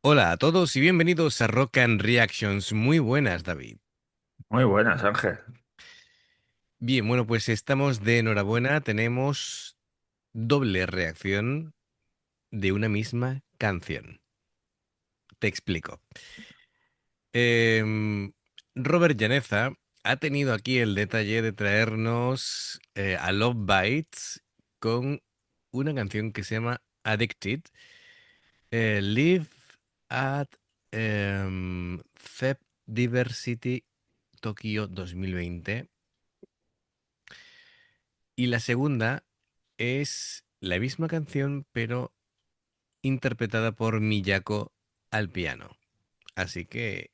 Hola a todos y bienvenidos a Rock and Reactions. Muy buenas, David. Muy buenas, Ángel. Bien, bueno, pues estamos de enhorabuena. Tenemos doble reacción de una misma canción. Te explico. Em, Robert Llaneza ha tenido aquí el detalle de traernos a Love Bites con una canción que se llama Addicted. Live at CEP Diversity Tokio 2020. Y la segunda es la misma canción, pero interpretada por Miyako al piano. Así que,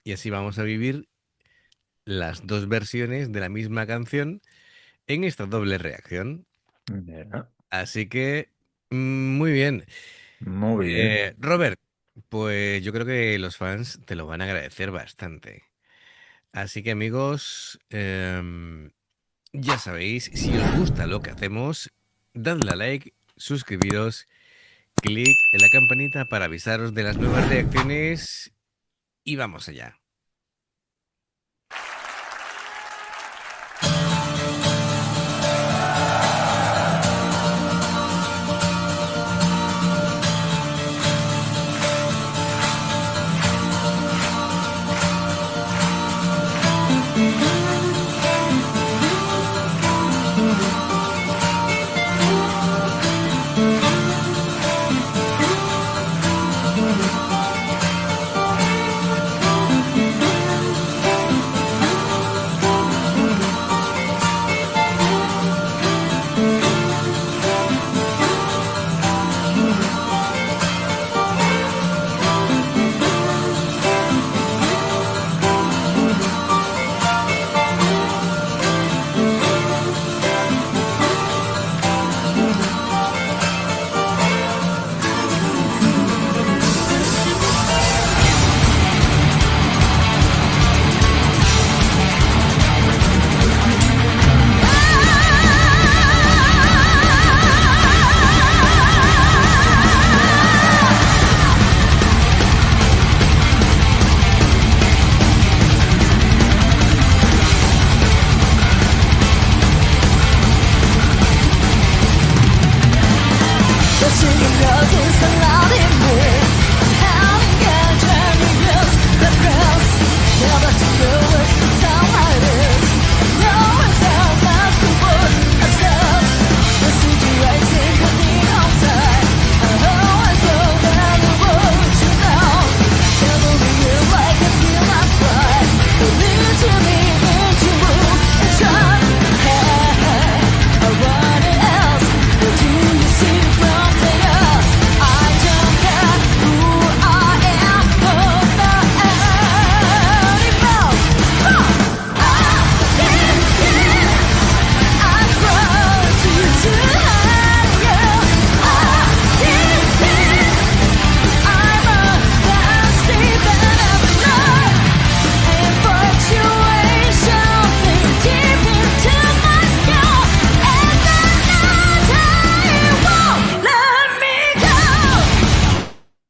y así vamos a vivir las dos versiones de la misma canción en esta doble reacción. Mira, Así que, muy bien. muy bien. Robert, pues yo creo que los fans te lo van a agradecer bastante. Así que amigos, ya sabéis, si os gusta lo que hacemos, dadle a like, suscribiros, clic en la campanita para avisaros de las nuevas reacciones y vamos allá.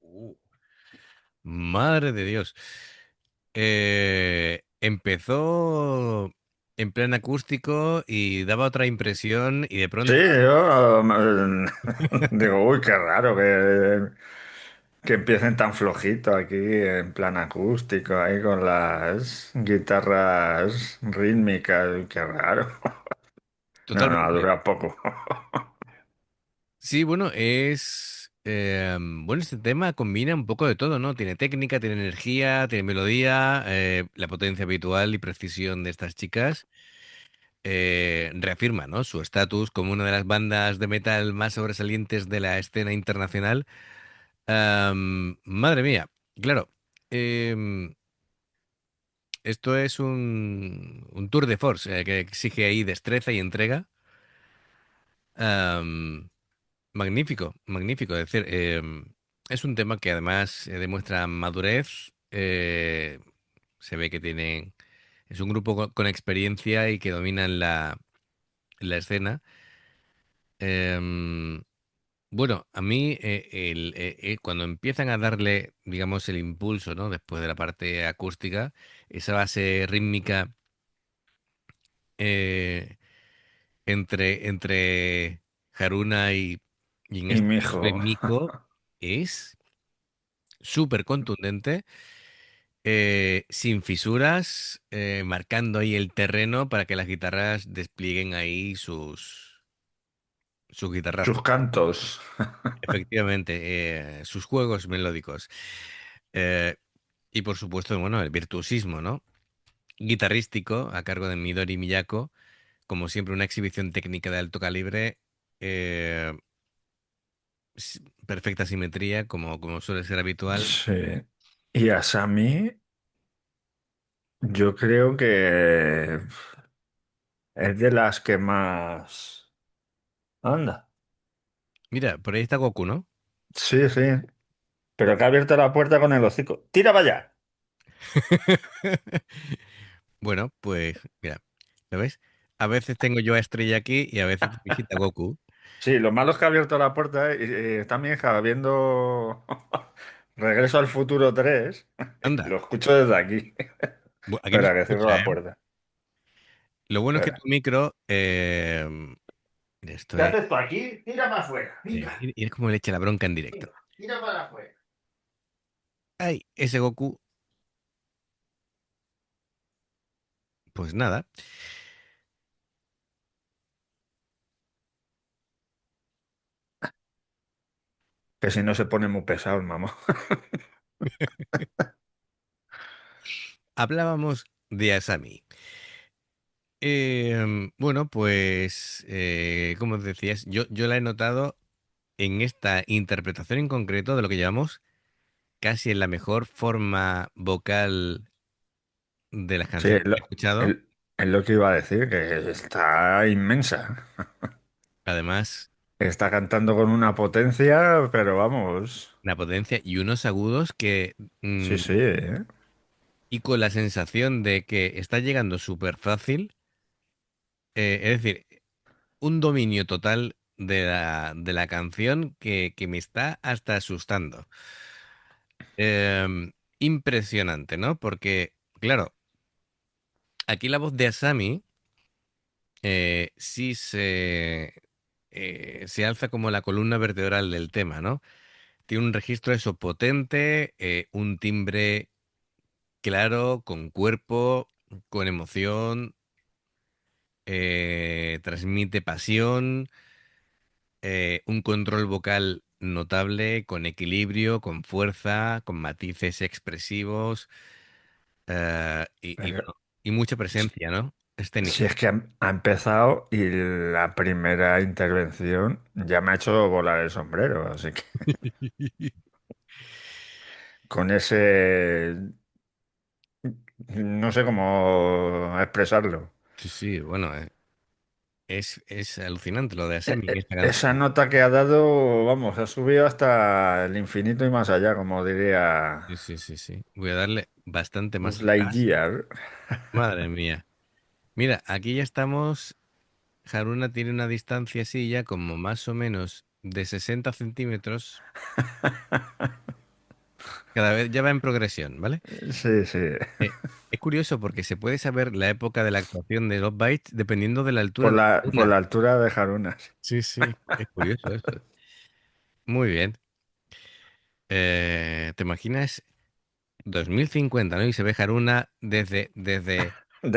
Uh, Madre de Dios. Empezó en plan acústico y daba otra impresión y de Sí, pronto... yo digo, uy, qué raro que empiecen tan flojito aquí en plan acústico, ahí con las guitarras rítmicas, qué raro. No, no, Totalmente. dura poco. Sí, bueno, bueno, este tema combina un poco de todo, ¿no? Tiene técnica, tiene energía, tiene melodía, la potencia habitual y precisión de estas chicas. Reafirma, ¿no? Su estatus como una de las bandas de metal más sobresalientes de la escena internacional. Madre mía, claro, em, esto es un tour de force que exige ahí destreza y entrega. Am, Magnífico, magnífico. Es decir, es un tema que además demuestra madurez. Se ve que tienen, es un grupo con experiencia y que dominan la escena. Em, Bueno, a mí cuando empiezan a darle, digamos, el impulso, ¿no? Después de la parte acústica, esa base rítmica eh, entre Haruna y en Y este mi caso de hijo, Miko es súper contundente, sin fisuras, marcando ahí el terreno para que las guitarras desplieguen ahí sus sus guitarrazos. cantos. Efectivamente, sus juegos melódicos. Eh, y por supuesto, bueno, el virtuosismo, ¿no? Guitarrístico a cargo de Midori Miyako, como siempre, una exhibición técnica de alto calibre, eh, perfecta simetría, como suele ser habitual. Sí. Y Asami, yo creo que es de las que más... Anda. Mira, por ahí está Goku, ¿no? Sí, sí. Pero que ha abierto la puerta con el hocico. ¡Tira para allá! Bueno, pues mira, ¿lo ves? A veces tengo yo a Estrella aquí y a veces te visita Goku. Sí, lo malo es que ha abierto la puerta y está mi hija viendo Regreso al Futuro 3. Anda, Lo escucho desde aquí. aquí no se Espera, que cierro escucha, la ¿eh? puerta. Lo bueno es que Espera. tu micro, esto ¿Qué es, haces tú aquí? Tira para afuera. Venga, y es como le echa la bronca en directo. venga, tira para afuera. Ay, ese Goku, pues nada. Que si no se pone muy pesado el mamón. Hablábamos de Asami. Bueno, pues, como decías, yo la he notado en esta interpretación en concreto de lo que llamamos casi en la mejor forma vocal de las Sí, canciones que he escuchado. es lo que iba a decir, que está inmensa. Además, Está cantando con una potencia, pero vamos. la potencia y unos agudos que, Sí, mm, sí, ¿eh? y con la sensación de que está llegando súper fácil, es decir, un dominio total de la canción que me está hasta asustando. Impresionante, ¿no? Porque, claro, aquí la voz de Asami sí se alza como la columna vertebral del tema, ¿no? Tiene un registro eso potente, un timbre claro, con cuerpo, con emoción, transmite pasión, un control vocal notable, con equilibrio, con fuerza, con matices expresivos, Pero bueno, y mucha si presencia, ¿no? si Escénica. es que ha empezado y la primera intervención ya me ha hecho volar el sombrero, así que con ese... No sé cómo expresarlo. Sí, sí, bueno, es alucinante lo de Asami en esta Esa canción. nota que ha dado, vamos, ha subido hasta el infinito y más allá, como diría Sí, sí, sí, sí. Voy a darle bastante más Buzz atrás. Lightyear. Madre mía. Mira, aquí ya estamos. Haruna tiene una distancia así ya como más o menos de 60 centímetros. Cada vez ya va en progresión, ¿vale? Sí, sí. Eh, es curioso porque se puede saber la época de la actuación de Love Bites dependiendo de la altura de Por Haruna. la altura de Haruna. Sí. Sí, sí, es curioso eso. Muy bien. ¿Te imaginas 2050, ¿no? Y se ve Haruna De- desde lo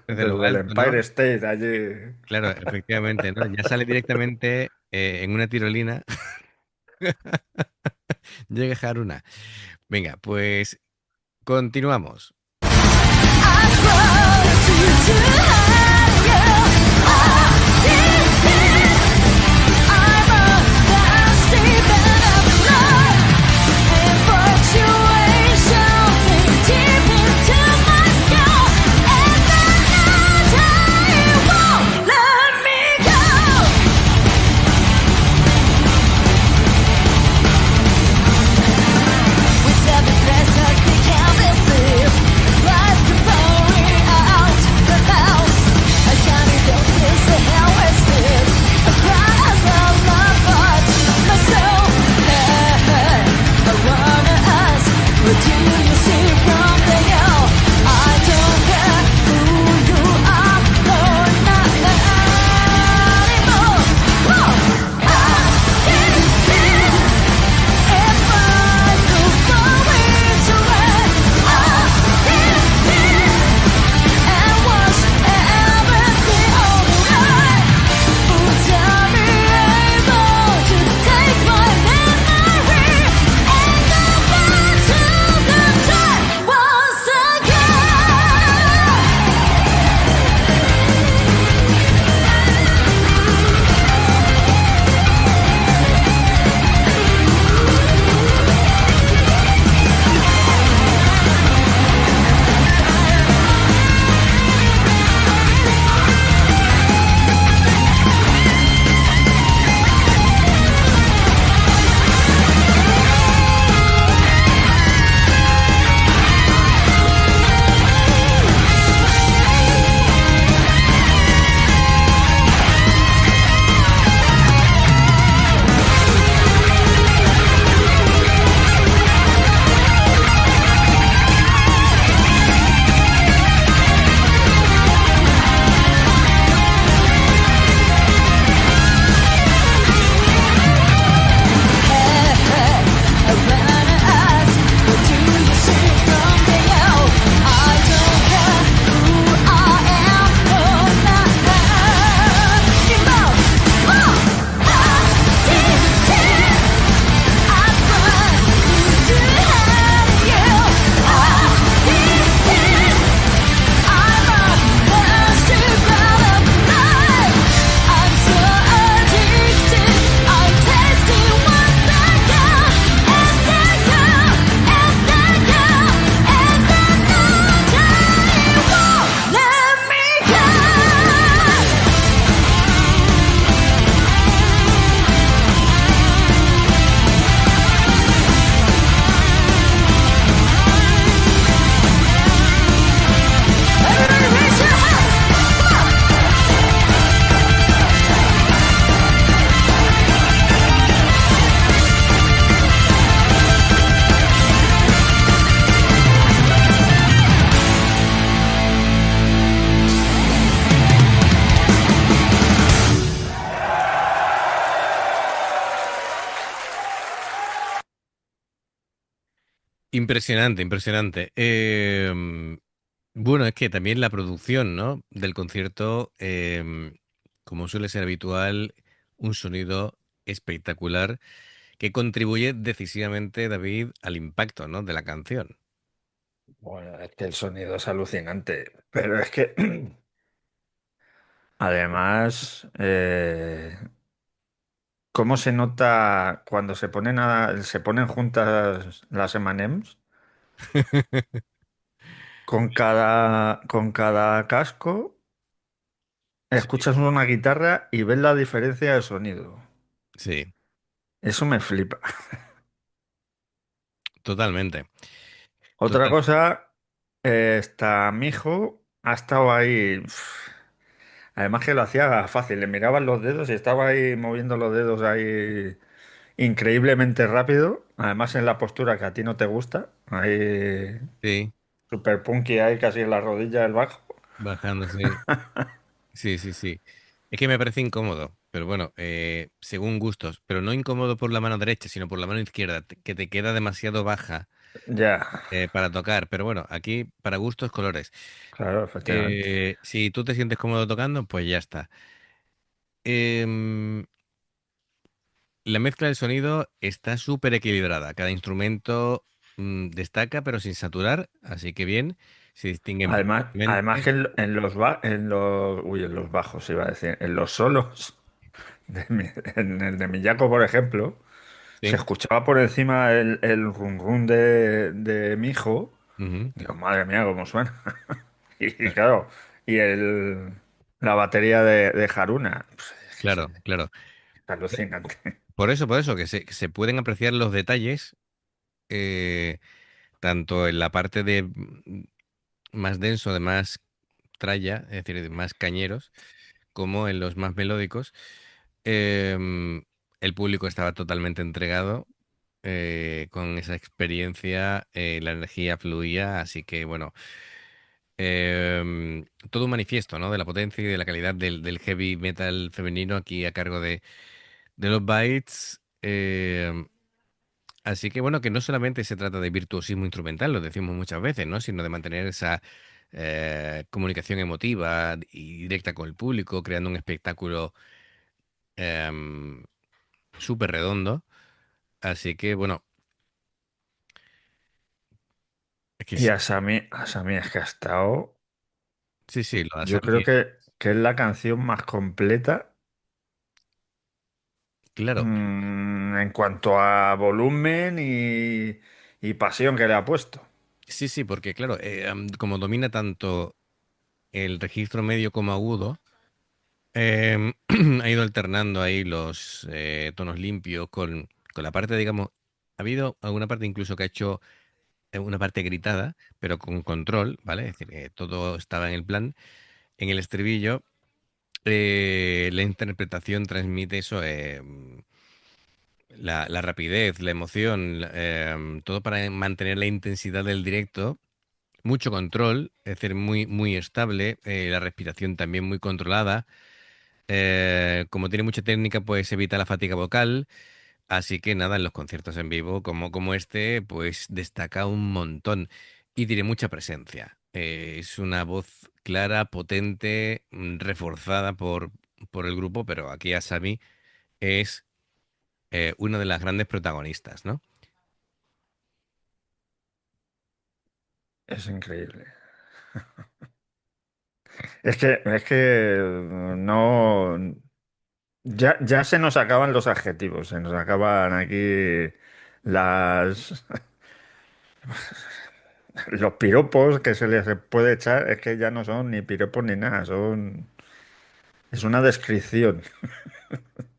desde el alto, ¿no? Empire State allí. Claro, efectivamente, ¿no? Ya sale directamente en una tirolina. Llega Haruna. Venga, pues continuamos. A shiny doses of hell we're still Impresionante, impresionante. Bueno, es que también la producción, ¿no? Del concierto, como suele ser habitual, un sonido espectacular que contribuye decisivamente, David, al impacto, ¿no? De la canción. Bueno, es que el sonido es alucinante, pero es que además, ¿cómo se nota cuando se ponen juntas las M&M's? Con cada casco Sí, escuchas una guitarra y ves la diferencia de sonido. sí, Eso me flipa. totalmente. Otra Total. cosa, está mi hijo, ha estado ahí. Además que lo hacía fácil, le miraban los dedos y estaba ahí moviendo los dedos ahí increíblemente rápido. Además en la postura que a ti no te gusta, ahí Sí, super punky ahí casi en la rodilla del bajo. bajando, sí. Sí, sí, sí. Es que me parece incómodo, pero bueno, según gustos, pero no incómodo por la mano derecha, sino por la mano izquierda, que te queda demasiado baja Ya, para tocar. Pero bueno, aquí para gustos, colores. claro, efectivamente. Si tú te sientes cómodo tocando, pues ya está. Em, la mezcla del sonido está súper equilibrada. Cada instrumento destaca, pero sin saturar, así que bien, se distinguen Además que perfectamente. en los bajos iba a decir, en los solos, en el de Miyako, por ejemplo, se Sí. escuchaba por encima el run run de mi hijo. Ujú. Digo, madre mía, cómo suena. Y claro, y la batería de Haruna, pues, Claro, claro. es alucinante. Por eso, que se pueden apreciar los detalles, eh, tanto en la parte de más denso, de más tralla, es decir, de más cañeros, como en los más melódicos. Em, el público estaba totalmente entregado con esa experiencia, la energía fluía, así que bueno, todo un manifiesto, ¿no? De la potencia y de la calidad del heavy metal femenino aquí a cargo de los Bites. Así que bueno, que no solamente se trata de virtuosismo instrumental, lo decimos muchas veces, ¿no? Sino de mantener esa comunicación emotiva y directa con el público, creando un espectáculo em, súper redondo. Así que bueno, es que Y sí, Asami es que ha estado, sí, sí, lo de yo creo Asami, que es la canción más completa claro, en cuanto a volumen y pasión que le ha puesto. sí, sí, porque claro, como domina tanto el registro medio como agudo, em, ha ido alternando ahí los tonos limpios con la parte, digamos, ha habido alguna parte incluso que ha hecho una parte gritada, pero con control, ¿vale? Es decir, que todo estaba en el plan. En el estribillo, la interpretación transmite eso, la rapidez, la emoción, todo para mantener la intensidad del directo. Mucho control, es decir, muy, muy estable, la respiración también muy controlada. Como tiene mucha técnica, pues evita la fatiga vocal. Así que nada, en los conciertos en vivo como este, pues destaca un montón y tiene mucha presencia. Es una voz clara, potente, reforzada por el grupo, pero aquí Asami es una de las grandes protagonistas, ¿no? Es increíble. Es que no. Ya se nos acaban los adjetivos, se nos acaban aquí las, los piropos que se les puede echar, es que ya no son ni piropos ni nada, es una descripción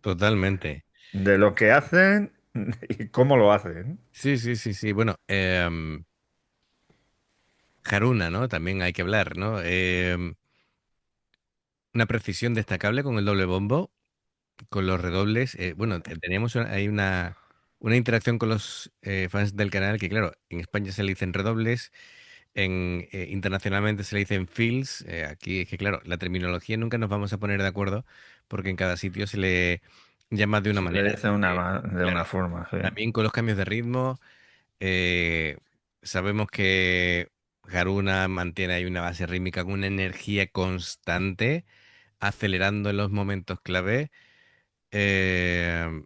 Totalmente. de lo que hacen y cómo lo hacen. Sí, sí, sí, sí. Bueno, Haruna, ¿no? También hay que hablar, ¿no? Una precisión destacable con el doble bombo. Con los redobles, bueno, teníamos ahí una interacción con los fans del canal que, claro, en España se le dicen redobles, internacionalmente se le dicen fills. Aquí es que, claro, la terminología nunca nos vamos a poner de acuerdo porque en cada sitio se le llama de una Se le manera. dice de Claro, una forma, sí. también con los cambios de ritmo. Sabemos que Haruna mantiene ahí una base rítmica con una energía constante, acelerando en los momentos clave. Eh,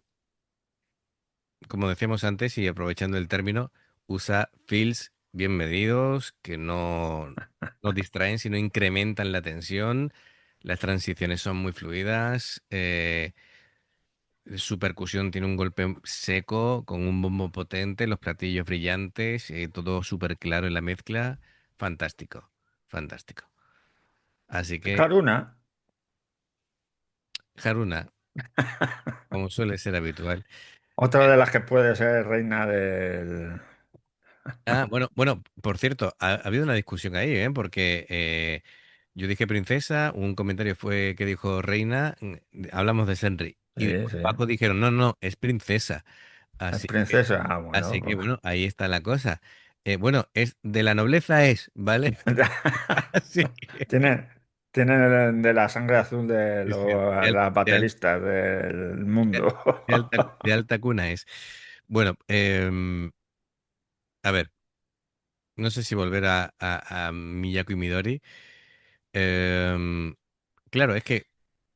Como decíamos antes, y aprovechando el término, usa fills bien medidos, que no distraen, sino incrementan la tensión. Las transiciones son muy fluidas. Su percusión tiene un golpe seco, con un bombo potente, los platillos brillantes, todo súper claro en la mezcla. Fantástico, fantástico. Así que, Karuna, Haruna, como suele ser habitual. otra de las que puede ser reina del... Ah, bueno, por cierto, ha habido una discusión ahí, ¿eh? Porque yo dije princesa, un comentario fue que dijo reina, hablamos de Senri. Y Sí, después sí. Paco dijeron, no, no, es princesa. Es Así que, princesa. Ah, bueno, así que pues. bueno, ahí está la cosa. Bueno, es de la nobleza es, ¿vale? Así que Tiene, tiene de la sangre azul de sí, sí, las de al- bateristas del de- mundo. de alta cuna es. Bueno, a ver, no sé si volver a Miyako y Midori. Em, claro, es que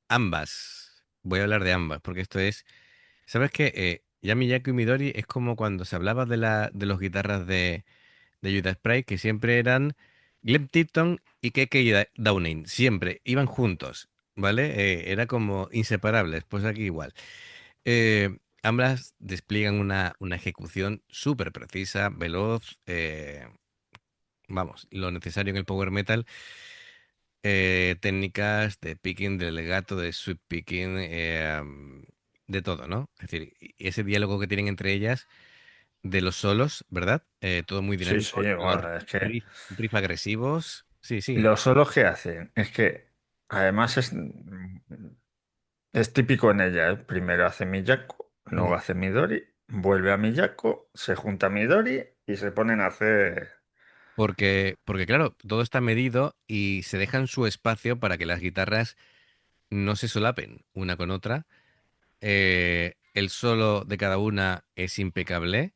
ambas, voy a hablar de ambas, porque esto es, ¿sabes qué? Ya Miyako y Midori es como cuando se hablaba de los guitarras de Judas Priest, que siempre eran Glenn Tipton y Keke Downing, siempre, iban juntos, ¿vale? Era como inseparables, pues aquí igual. Ambas despliegan una ejecución súper precisa, veloz, vamos, lo necesario en el power metal. Técnicas de picking, de legato, de sweep picking, de todo, ¿no? Es decir, y ese diálogo que tienen entre ellas de los solos, ¿verdad? Todo muy Sí, sí, dinámico, los bueno, es que riff agresivos. Sí, sí. los solos que hacen es que además es típico en ella, ¿eh? Primero hace Miyako, Mm. luego hace Midori, vuelve a Miyako, se junta a Midori y se ponen a hacer... Porque claro, todo está medido y se dejan su espacio para que las guitarras no se solapen una con otra. El solo de cada una es impecable.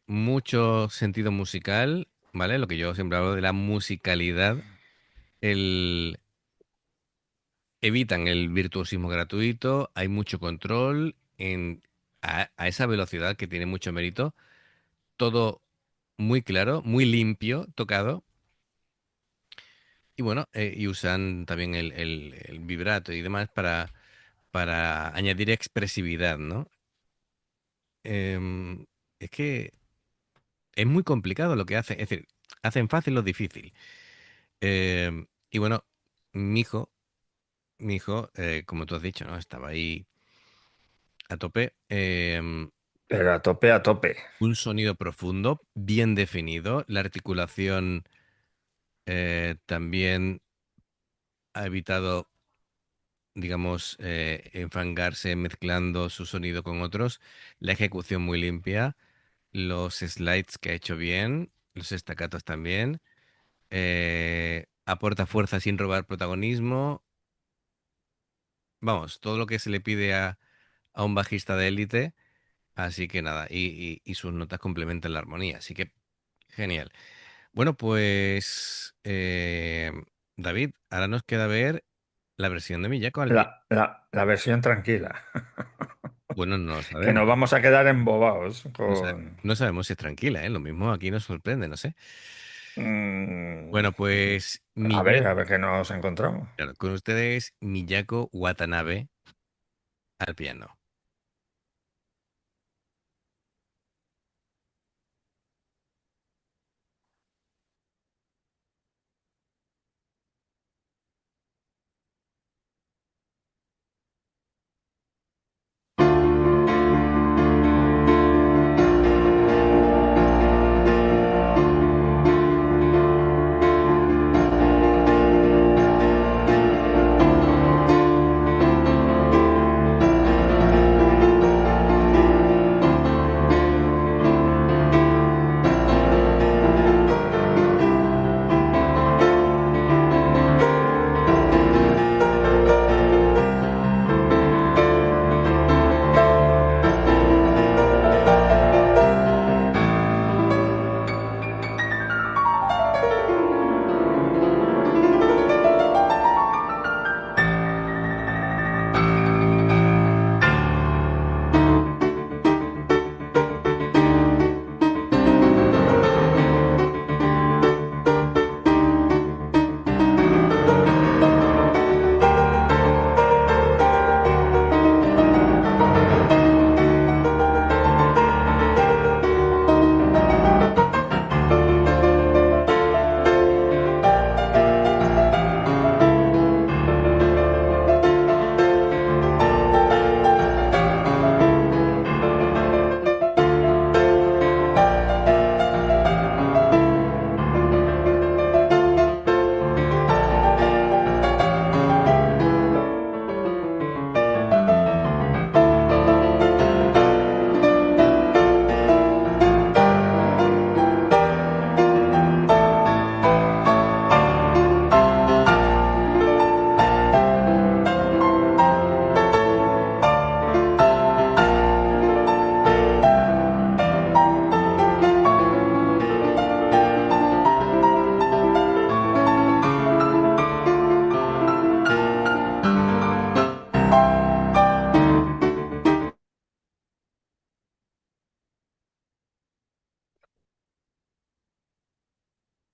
Mucho sentido musical, ¿vale? Lo que yo siempre hablo de la musicalidad. El, Evitan el virtuosismo gratuito, hay mucho control a esa velocidad que tiene mucho mérito. Todo muy claro, muy limpio, tocado. Y bueno, y usan también el vibrato y demás para añadir expresividad, ¿no? Es que es muy complicado lo que hacen. Es decir, hacen fácil lo difícil. Y bueno, mi hijo, como tú has dicho, ¿no? Estaba ahí a tope. Pero a tope, a tope. Un sonido profundo, bien definido. La articulación también ha evitado, digamos, enfangarse mezclando su sonido con otros. La ejecución muy limpia. Los slides que ha hecho bien. Los staccatos también. Aporta fuerza sin robar protagonismo. Vamos, todo lo que se le pide a un bajista de élite. Así que nada, y sus notas complementan la armonía. Así que genial. Bueno, pues David, ahora nos queda ver la versión de Miyako al piano. La versión tranquila. Bueno, no lo Que sabemos. nos vamos a quedar embobados No, con... no sabemos si es tranquila, ¿eh? Lo mismo aquí nos sorprende, no sé. Mm, Bueno, pues a Miyako, ver qué nos encontramos. claro, con ustedes Miyako Watanabe al piano.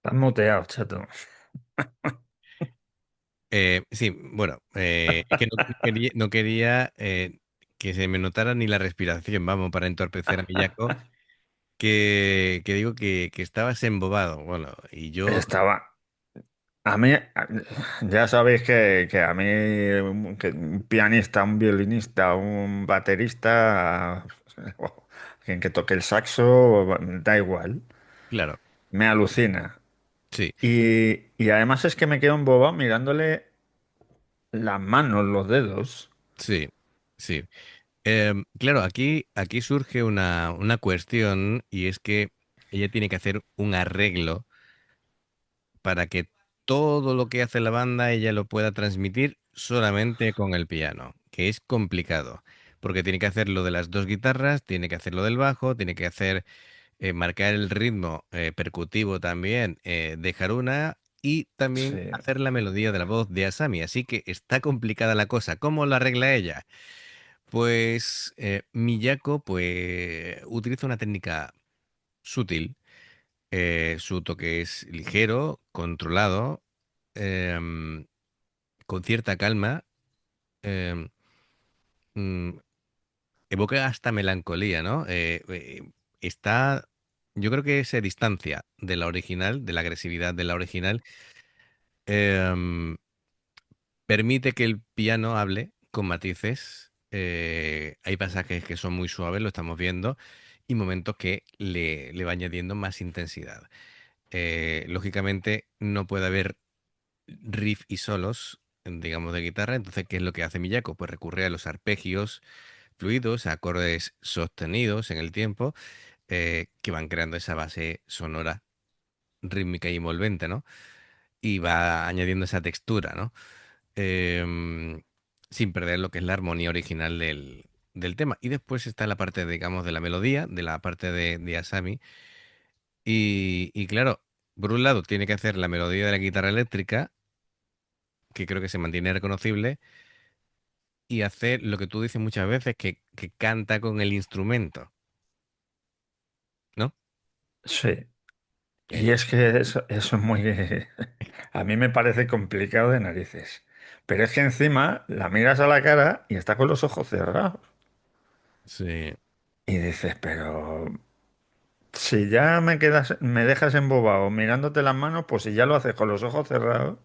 Estás muteado, chato. Sí, bueno, es que no quería que se me notara ni la respiración, vamos, para entorpecer a mi Yaco, que digo que estabas embobado. Bueno, y yo, Estaba. A mí, ya sabéis que a mí, que un pianista, un violinista, un baterista, o alguien que toque el saxo, da igual, claro, me alucina. sí, Y además es que me quedo embobado mirándole las manos, los dedos. sí, sí. Claro, aquí surge una cuestión y es que ella tiene que hacer un arreglo para que todo lo que hace la banda ella lo pueda transmitir solamente con el piano, que es complicado, porque tiene que hacer lo de las dos guitarras, tiene que hacer lo del bajo, tiene que hacer marcar el ritmo percutivo también de Haruna y también Sí, hacer la melodía de la voz de Asami. Así que está complicada la cosa. ¿Cómo la arregla ella? Pues Miyako pues utiliza una técnica sutil. Su toque es ligero, controlado, em, con cierta calma. em, mm, Evoca hasta melancolía, ¿no? Está, yo creo que se distancia de la original, de la agresividad de la original. em, Permite que el piano hable con matices. Hay pasajes que son muy suaves, lo estamos viendo, y momentos que le va añadiendo más intensidad. Lógicamente, no puede haber riff y solos, digamos, de guitarra. Entonces, ¿qué es lo que hace Miyako? Pues recurre a los arpegios fluidos, a acordes sostenidos en el tiempo, que van creando esa base sonora rítmica y envolvente, ¿no? Y va añadiendo esa textura, ¿no? Em, Sin perder lo que es la armonía original del tema. Y después está la parte, digamos, de la melodía, de la parte de Asami. Y claro, por un lado tiene que hacer la melodía de la guitarra eléctrica, que creo que se mantiene reconocible, y hacer lo que tú dices muchas veces, que canta con el instrumento, ¿no? sí. Eh, Y es que eso es muy... A mí me parece complicado de narices. Pero es que encima la miras a la cara y está con los ojos cerrados. sí. Y dices, pero si ya me dejas embobado mirándote las manos, pues si ya lo haces con los ojos cerrados.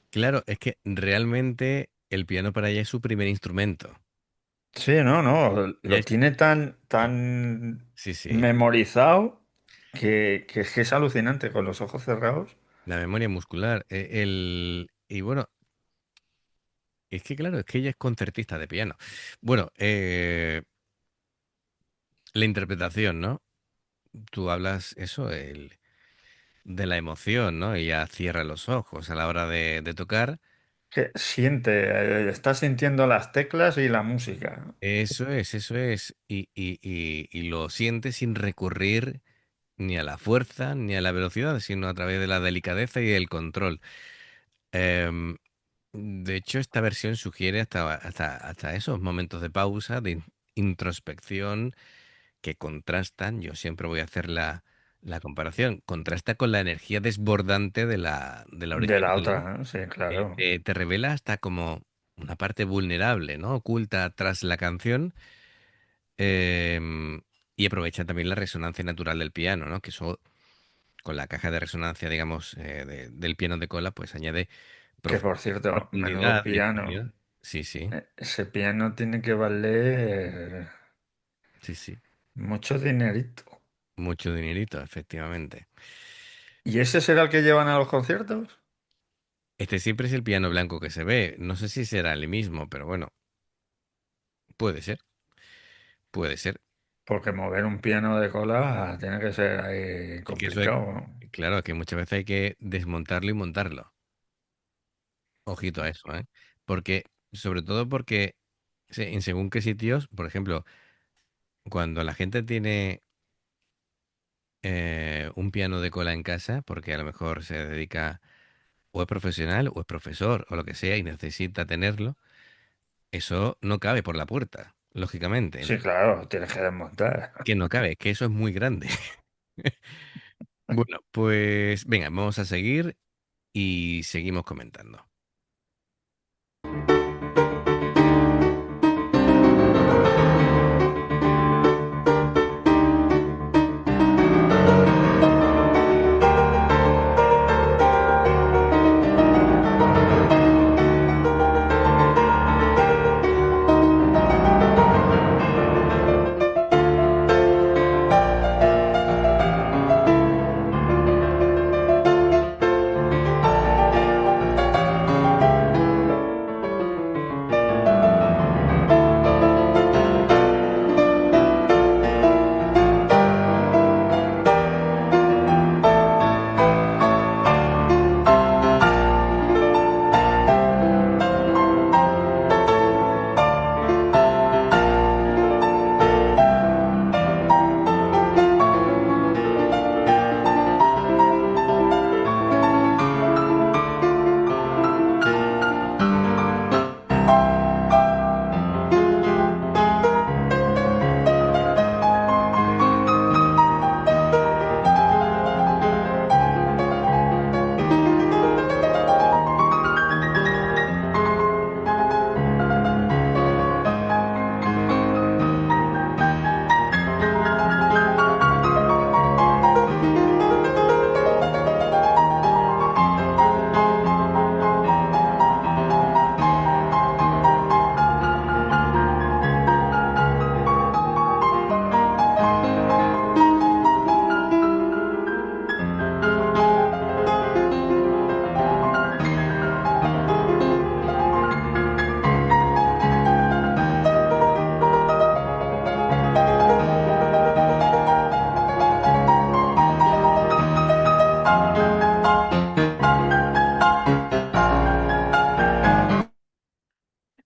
Claro, es que realmente el piano para ella es su primer instrumento. Sí, no, no, Ella lo es- tiene tan sí, sí. memorizado que es que es alucinante con los ojos cerrados. La memoria muscular. Y bueno, es que claro, es que ella es concertista de piano. Bueno, la interpretación, ¿no? Tú hablas eso, de la emoción, ¿no? Ella cierra los ojos a la hora de tocar. Que siente, está sintiendo las teclas y la música. Eso es, eso es. Y lo siente sin recurrir ni a la fuerza ni a la velocidad, sino a través de la delicadeza y el control. Em, de hecho, esta versión sugiere hasta esos momentos de pausa, de introspección, que contrastan. Yo siempre voy a hacer la comparación. Contrasta con la energía desbordante de la De original, la ¿no? otra, ¿no? Sí, claro. Te revela hasta como una parte vulnerable, ¿no? Oculta tras la canción. em, y aprovecha también la resonancia natural del piano, ¿no? Que eso, con la caja de resonancia, digamos, del piano de cola, pues añade Que por cierto, menudo profundidad y piano. profundidad. Sí, sí, Ese piano tiene que valer sí, sí. mucho dinerito. Mucho dinerito, efectivamente. ¿Y ese será el que llevan a los conciertos? Este siempre es el piano blanco que se ve. No sé si será el mismo, pero bueno, puede ser, puede ser. Porque mover un piano de cola tiene que ser ahí Es que eso hay, complicado, ¿no? claro, que muchas veces hay que desmontarlo y montarlo. Ojito a eso, ¿eh? Porque, sobre todo porque en según qué sitios, por ejemplo, cuando la gente tiene un piano de cola en casa, porque a lo mejor se dedica o es profesional o es profesor o lo que sea y necesita tenerlo, eso no cabe por la puerta, lógicamente. Sí, claro, tienes que desmontar. Que no cabe, que eso es muy grande. Bueno, pues venga, vamos a seguir y seguimos comentando.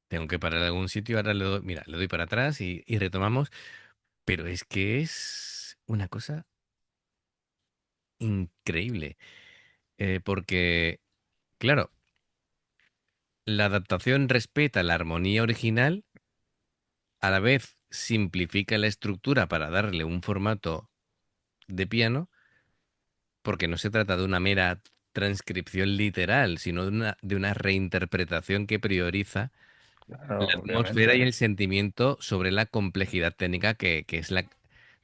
Tengo que parar en algún sitio, ahora le doy, mira, le doy para atrás y retomamos, pero es que es una cosa increíble, porque, claro, la adaptación respeta la armonía original, a la vez simplifica la estructura para darle un formato de piano, porque no se trata de una mera transcripción literal, sino de una reinterpretación que prioriza la Claro, atmósfera y obviamente. el sentimiento sobre la complejidad técnica que es la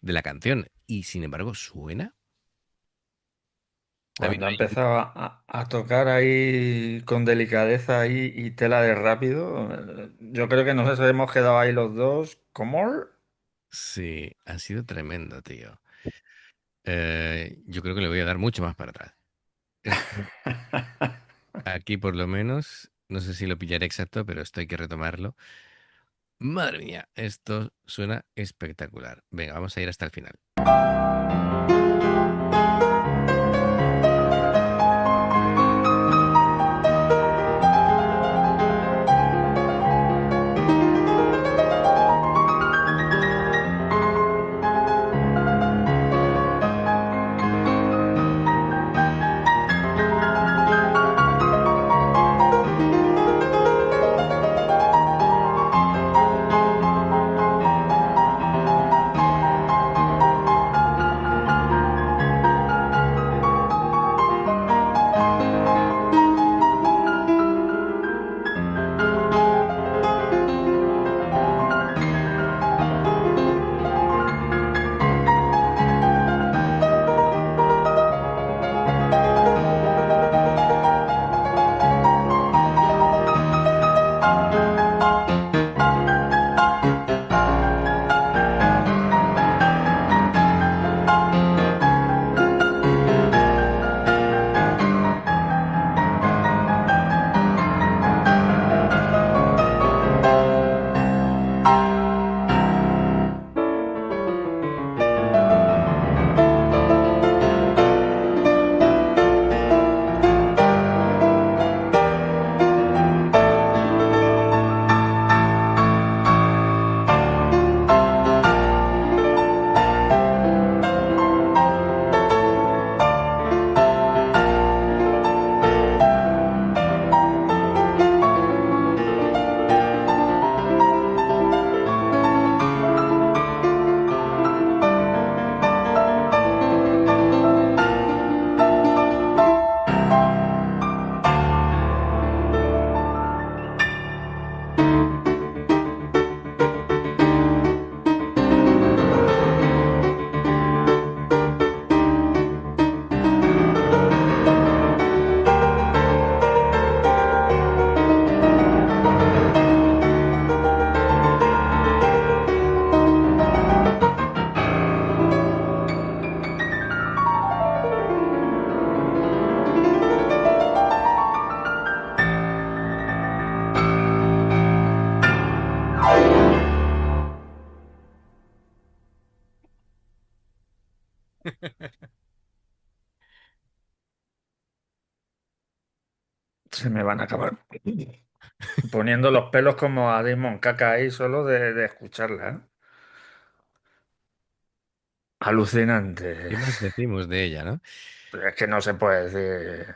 de la canción. Y sin embargo, suena. Ha habido Cuando ha ahí- empezado a tocar ahí con delicadeza ahí y tela de rápido, yo creo que nos hemos quedado ahí los dos. ¿Cómo? Sí, ha sido tremendo, tío. Yo creo que le voy a dar mucho más para atrás. Esto, aquí por lo menos, no sé si lo pillaré exacto, pero esto hay que retomarlo. Madre mía, esto suena espectacular. Venga, vamos a ir hasta el final. Se me van a acabar poniendo los pelos como a Damon Caca ahí solo de escucharla, ¿eh? Alucinante. ¿Qué más decimos de ella, no? Pero es que no se puede decir.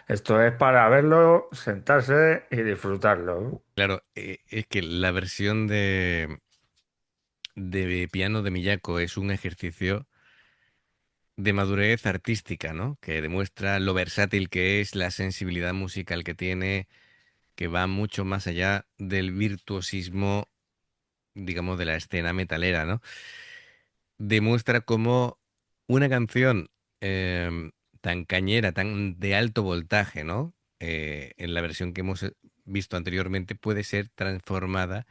Esto es para verlo, sentarse y disfrutarlo. Claro, es que la versión de piano de Miyako es un ejercicio de madurez artística, ¿no? Que demuestra lo versátil que es, la sensibilidad musical que tiene, que va mucho más allá del virtuosismo, digamos, de la escena metalera, ¿no? Demuestra cómo una canción tan cañera, tan de alto voltaje, ¿no? En la versión que hemos visto anteriormente, puede ser transformada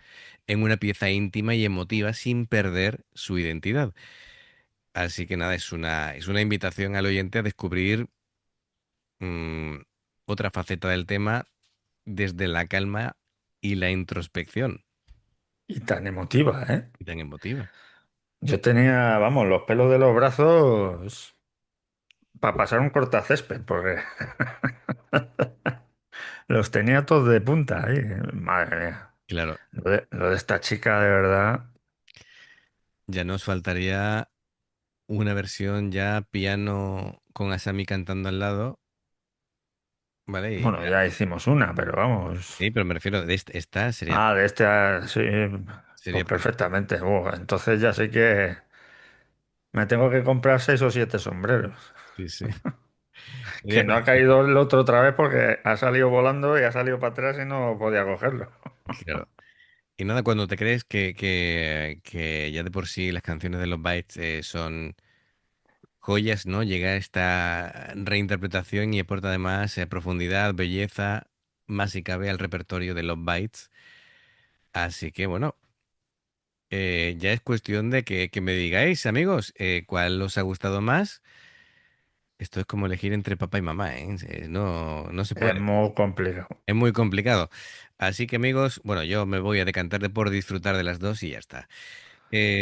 en una pieza íntima y emotiva sin perder su identidad. Así que nada, es una invitación al oyente a descubrir mm, otra faceta del tema desde la calma y la introspección, Y tan emotiva, ¿eh? y tan emotiva. Yo tenía, vamos, los pelos de los brazos para pasar un cortacésped, porque los tenía todos de punta ahí. Madre mía. Claro, Lo de esta chica, de verdad. ya nos faltaría una versión ya piano con Asami cantando al lado, ¿vale? Bueno, ya hicimos una, pero vamos. Sí, pero me refiero, esta sería, Ah, de este, sí, pues sería, perfectamente. Entonces ya sé que me tengo que comprar 6 o 7 sombreros. sí, sí, Que sería no ha perfecto. caído el otro otra vez porque ha salido volando y ha salido para atrás y no podía cogerlo. Claro. Y nada, cuando te crees que ya de por sí las canciones de los Bytes son joyas, ¿no? Llega esta reinterpretación y aporta además profundidad, belleza, más si cabe al repertorio de los Bytes. Así que bueno, ya es cuestión de que me digáis, amigos, cuál os ha gustado más. Esto es como elegir entre papá y mamá, ¿eh? No se Es puede. muy complicado. Es muy complicado. Así que amigos, bueno, yo me voy a decantar de por disfrutar de las dos y ya está.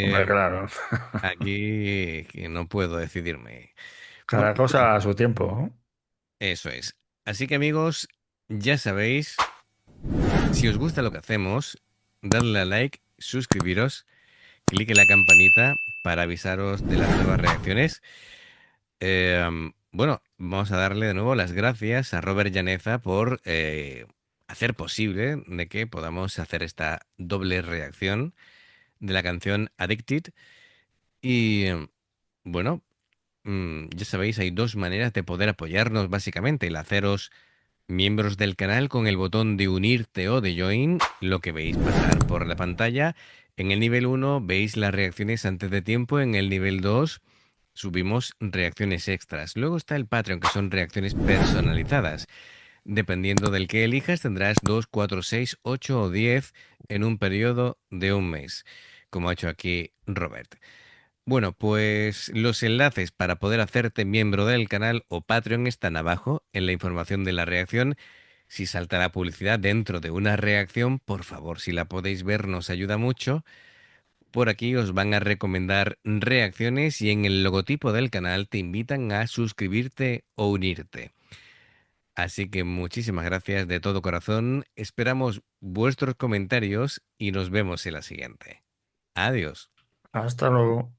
Hombre, Eh, claro. aquí que no puedo decidirme. Bueno, Cada cosa a su tiempo, ¿no? eso es. Así que amigos, ya sabéis, si os gusta lo que hacemos, dadle a like, suscribiros, clique en la campanita para avisaros de las nuevas reacciones. Bueno, vamos a darle de nuevo las gracias a Robert Llaneza por hacer posible de que podamos hacer esta doble reacción de la canción Addicted. Y bueno, ya sabéis, hay dos maneras de poder apoyarnos básicamente. El haceros miembros del canal con el botón de unirte o de join, lo que veis pasar por la pantalla. En el nivel uno veis las reacciones antes de tiempo, en el nivel 2 subimos reacciones extras. Luego está el Patreon, que son reacciones personalizadas. Dependiendo del que elijas, tendrás 2, 4, 6, 8 o 10 en un periodo de un mes, como ha hecho aquí Robert. Bueno, pues los enlaces para poder hacerte miembro del canal o Patreon están abajo en la información de la reacción. Si salta la publicidad dentro de una reacción, por favor, si la podéis ver, nos ayuda mucho. Por aquí os van a recomendar reacciones y en el logotipo del canal te invitan a suscribirte o unirte. Así que muchísimas gracias de todo corazón. Esperamos vuestros comentarios y nos vemos en la siguiente. Adiós. Hasta luego.